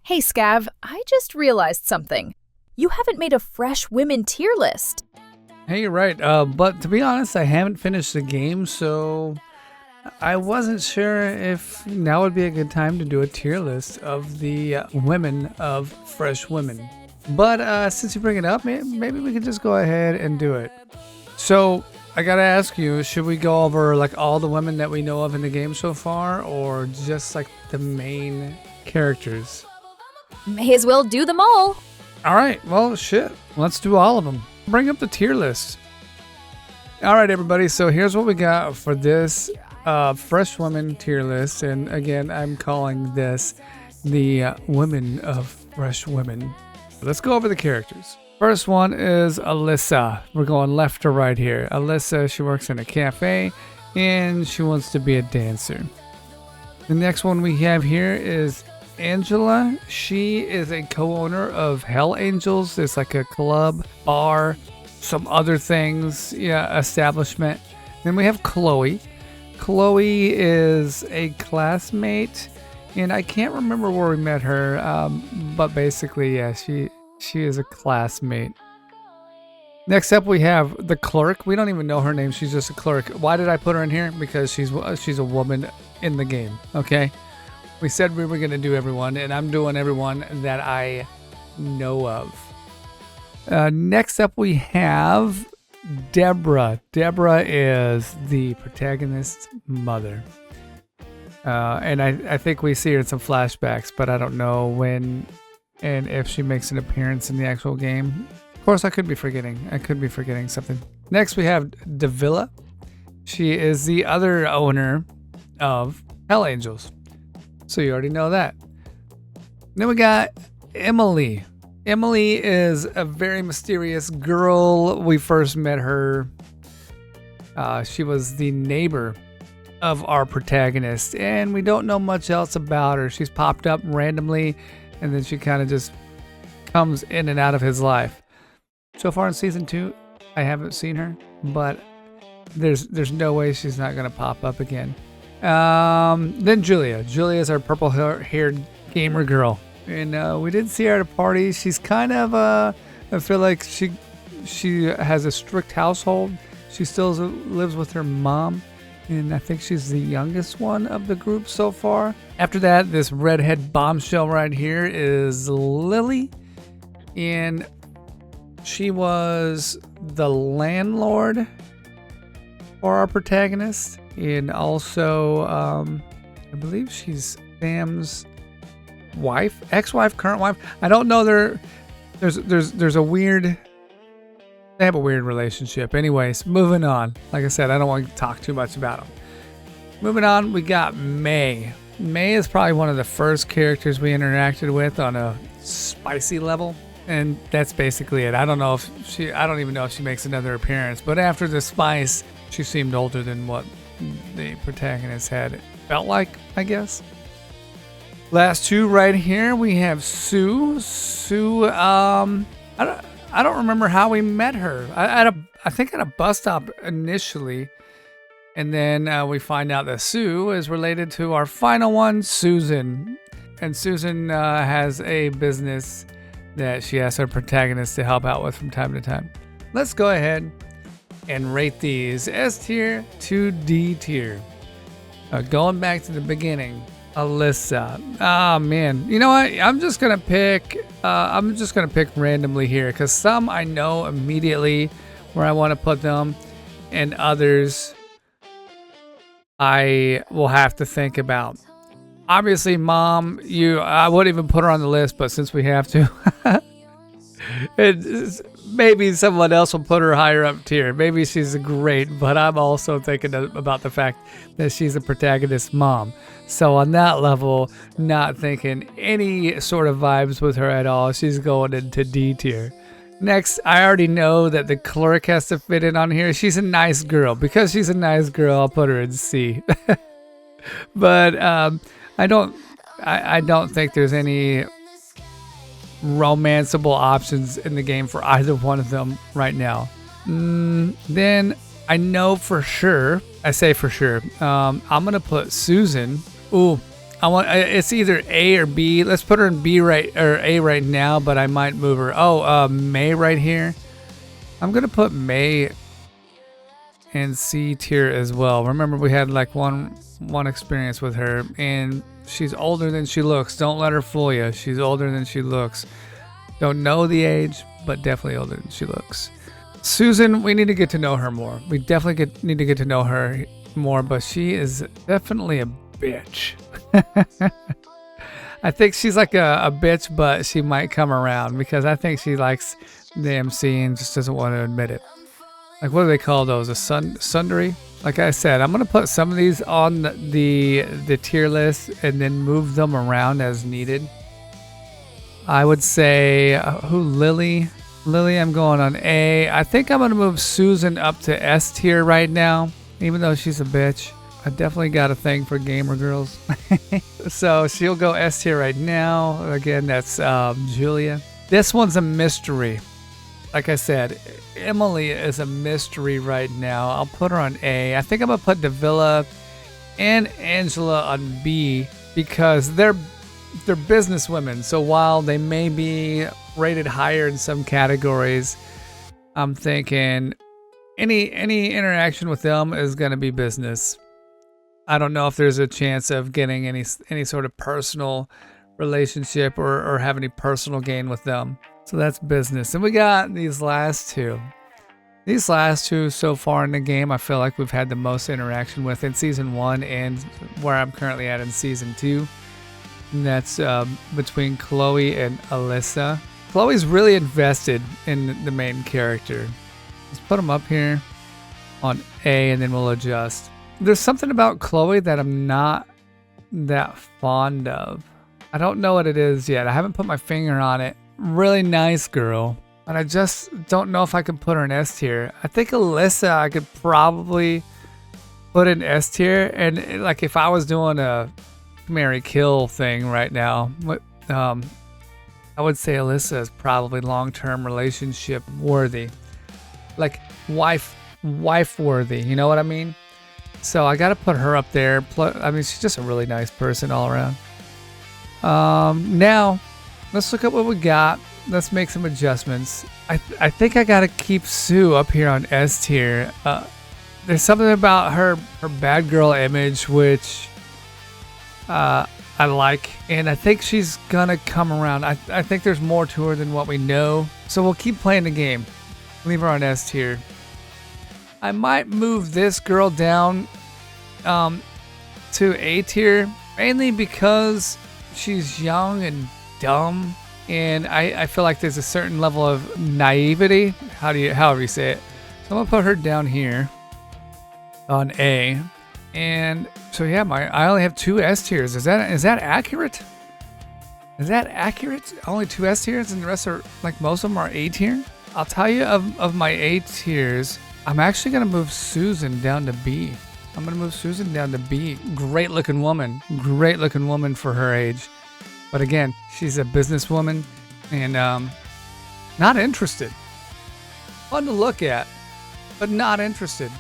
Hey Scav, I just realized something. You haven't made a fresh women tier list. Hey, you're right. But to be honest, I haven't finished the game, so I wasn't sure if now would be a good time to do a tier list of the women of Fresh Women. But since you bring it up, maybe we could just go ahead and do it. So I gotta ask you, should we go over like all the women that we know of in the game so far, or just like the main characters? May as well do them all. All right, well, shit. Let's do all of them. Bring up the tier list. All right, everybody. So here's what we got for this Fresh Women tier list. And again, I'm calling this the Women of Fresh Women. Let's go over the characters. First one is Alyssa. We're going left to right here. Alyssa, she works in a cafe and she wants to be a dancer. The next one we have here is Angela. She is a co-owner of Hell Angels. It's like a club, bar, some other things, establishment. Then we have Chloe. Chloe is a classmate, and I can't remember where we met her, but basically, yeah, she is a classmate. Next up, we have the clerk. We don't even know her name. She's just a clerk. Why did I put her in here? Because she's a woman in the game, okay? We said we were going to do everyone, and I'm doing everyone that I know of. Next up, we have Deborah. Deborah is the protagonist's mother. And I think we see her in some flashbacks, but I don't know when and if she makes an appearance in the actual game. Of course, I could be forgetting. Something. Next, we have Davila. She is the other owner of Hell Angels. So you already know that. Then we got Emily. Emily is a very mysterious girl. We first met her. She was the neighbor of our protagonist, and we don't know much else about her. She's popped up randomly, and then she kind of just comes in and out of his life. So far in season 2, I haven't seen her, but there's no way she's not gonna pop up again. Then Julia. Julia is our purple-haired gamer girl, and we didn't see her at a party. She's kind of I feel like she has a strict household. She still lives with her mom, and I think she's the youngest one of the group so far. After that, this redhead bombshell right here is Lily, and she was the landlord for our protagonist. And also, I believe she's Sam's wife, ex-wife, current wife. I don't know. There's a weird. They have a weird relationship. Anyways, moving on. Like I said, I don't want to talk too much about them. Moving on, we got May. May is probably one of the first characters we interacted with on a spicy level, and that's basically it. I don't even know if she makes another appearance. But after the spice, she seemed older than what the protagonist had felt like, I guess. Last two right here, we have Sue. Sue, I don't remember how we met her. I think at a bus stop initially, and then we find out that Sue is related to our final one, Susan. And Susan has a business that she asks our protagonist to help out with from time to time. Let's go ahead and rate these S tier to D tier. Going back to the beginning, Alyssa. Ah, man. You know what? I'm just gonna pick randomly here, because some I know immediately where I want to put them, and others I will have to think about. Obviously, Mom, I wouldn't even put her on the list, but since we have to, maybe someone else will put her higher up tier. Maybe she's great, but I'm also thinking about the fact that she's a protagonist's mom. So on that level, not thinking any sort of vibes with her at all. She's going into D tier. Next, I already know that the clerk has to fit in on here. She's a nice girl. Because she's a nice girl, I'll put her in C. But I don't think there's any romanceable options in the game for either one of them right now. Then I know for sure, I'm gonna put Susan. Ooh, It's either A or B. Let's put her in B right or A right now, but I might move her. Oh, May right here. I'm gonna put May in C tier as well. Remember, we had like one experience with her, and she's older than she looks. Don't let her fool you. She's older than she looks. Don't know the age, but definitely older than she looks. Susan, we need to get to know her more. We definitely need to get to know her more, but she is definitely a bitch. I think she's like a bitch, but she might come around because I think she likes the MC and just doesn't want to admit it. Like, what do they call those? A sundry? Like I said, I'm going to put some of these on the tier list and then move them around as needed. I would say, Lily? Lily, I'm going on A. I think I'm going to move Susan up to S tier right now, even though she's a bitch. I definitely got a thing for gamer girls. So she'll go S tier right now. Again, that's Julia. This one's a mystery. Like I said, Emily is a mystery right now. I'll put her on A. I think I'm going to put Davila and Angela on B because they're business women. So while they may be rated higher in some categories, I'm thinking any interaction with them is going to be business. I don't know if there's a chance of getting any sort of personal relationship or have any personal gain with them. So that's business. And we got these last two. These last two so far in the game, I feel like we've had the most interaction with in Season 1 and where I'm currently at in Season 2. And that's between Chloe and Alyssa. Chloe's really invested in the main character. Let's put them up here on A and then we'll adjust. There's something about Chloe that I'm not that fond of. I don't know what it is yet. I haven't put my finger on it. Really nice girl, but I just don't know if I can put her in S tier. I think Alyssa I could probably put in S tier, and like if I was doing a marry kill thing right now, I would say Alyssa is probably long-term relationship worthy, like wife worthy. You know what I mean? So I got to put her up there. I mean, she's just a really nice person all around. Now. Let's look at what we got. Let's make some adjustments. I think I gotta keep Sue up here on S tier. There's something about her bad girl image which I like, and I think she's gonna come around. I think there's more to her than what we know. So we'll keep playing the game. Leave her on S tier. I might move this girl down to A tier, mainly because she's young and dumb, and I feel like there's a certain level of naivety, however you say it. So I'm gonna put her down here on A, and so yeah, I only have 2 S tiers. Is that accurate? Is that accurate? Only 2 S tiers, and the rest are, like, most of them are A tier. I'll tell you of my A tiers. I'm actually gonna move Susan down to B. I'm gonna move Susan down to B. Great looking woman for her age. But again, she's a businesswoman and not interested. Fun to look at, but not interested.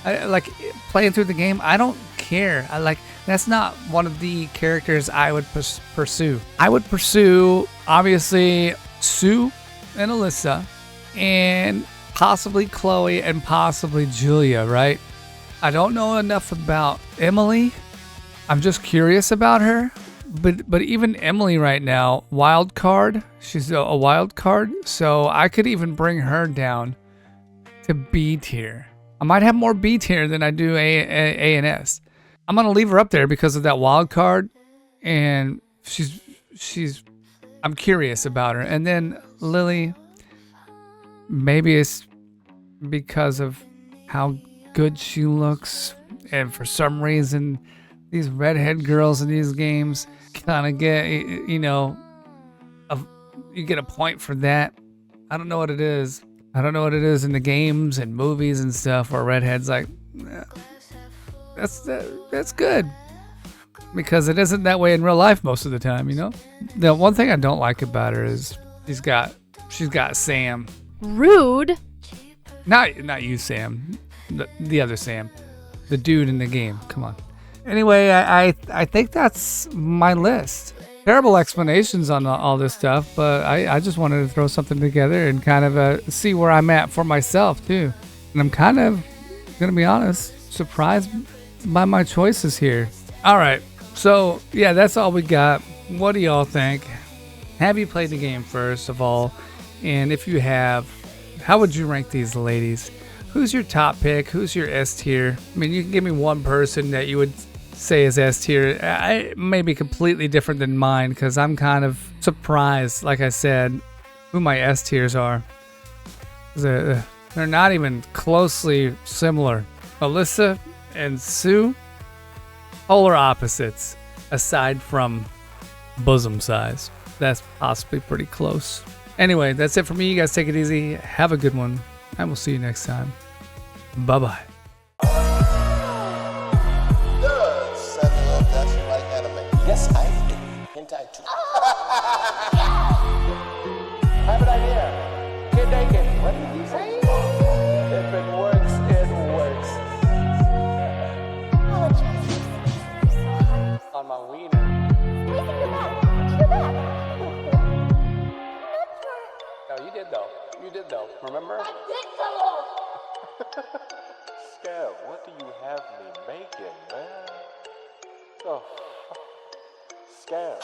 I like playing through the game. I don't care. That's not one of the characters I would pursue. I would pursue, obviously, Sue and Alyssa and possibly Chloe and possibly Julia, right? I don't know enough about Emily. I'm just curious about her. But even Emily right now, wild card. She's a wild card, so I could even bring her down to B tier. I might have more B tier than I do A and S. I'm gonna leave her up there because of that wild card, and I'm curious about her. And then Lily, maybe it's because of how good she looks, and for some reason, these redhead girls in these games kind of get, you get a point for that. I don't know what it is. I don't know what it is in the games and movies and stuff where redhead's like, that's good. Because it isn't that way in real life most of the time, you know? The one thing I don't like about her is she's got Sam. Rude. Not you, Sam. The other Sam. The dude in the game. Come on. Anyway, I think that's my list. Terrible explanations on all this stuff, but I just wanted to throw something together and kind of see where I'm at for myself too. And I'm kind of, gonna be honest, surprised by my choices here. All right, so yeah, that's all we got. What do y'all think? Have you played the game first of all? And if you have, how would you rank these ladies? Who's your top pick? Who's your S tier? I mean, you can give me one person that you would say is S tier. I may be completely different than mine because I'm kind of surprised, like I said, who my S tiers are. They're not even closely similar. Alyssa and Sue, polar opposites, aside from bosom size. That's possibly pretty close. Anyway, that's it for me. You guys take it easy. Have a good one. And we'll see you next time. Bye-bye. Yes, I do. Hentai too. I have an idea. Get naked. What did you say? If it works, it works. On my wiener. No, you did though. You did though. Remember? Scab, what do you have me making, man? Oh, Scab.